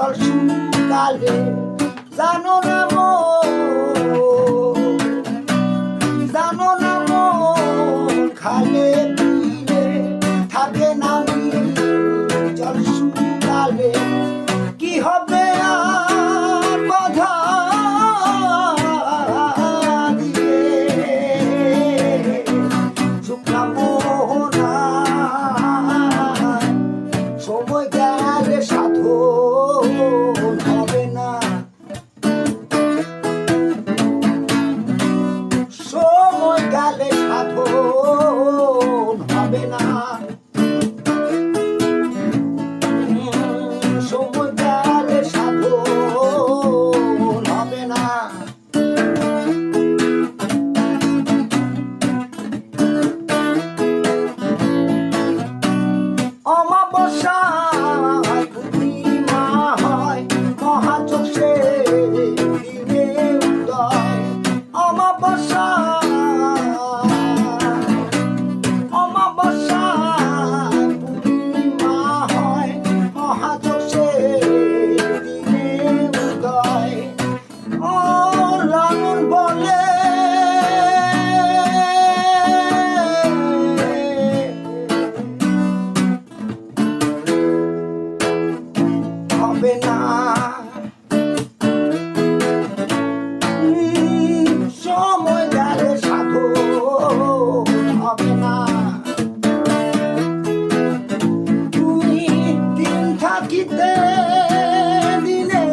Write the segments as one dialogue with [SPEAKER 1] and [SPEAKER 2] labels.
[SPEAKER 1] জল শুকালে জানো না জানো না খালে দিলে থাকে না জল শুকালে কি হবে আর বাধা দিয়ে শুকনা মোহনা সময় গেলে সাধন হবে না সময় গেলে সাধন হবে না সময় গেলে সাধন হবে না অমাবস্যায় পূর্ণিমা হয় মহাচক্ষে দিনে উদয় অমাবস্যায় পূর্ণিমা হয় মহাচক্ষে দিনে উদয় ও লালন বলে হবে না সময় গেলে সাধন হবে না তুই দিন থাকিতে দিনে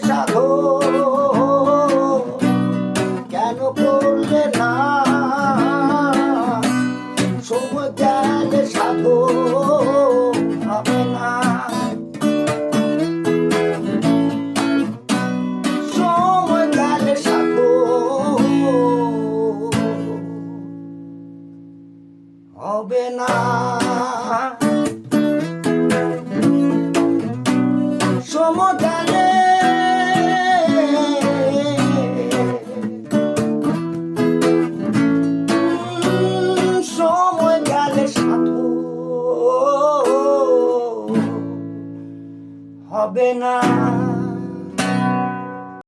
[SPEAKER 1] সাধন কেন করলে না সময় গেলে সাধন হবে না সময় গেলে সাধন হবে না সময় গেলে সময় গেলে সাধন হবে না।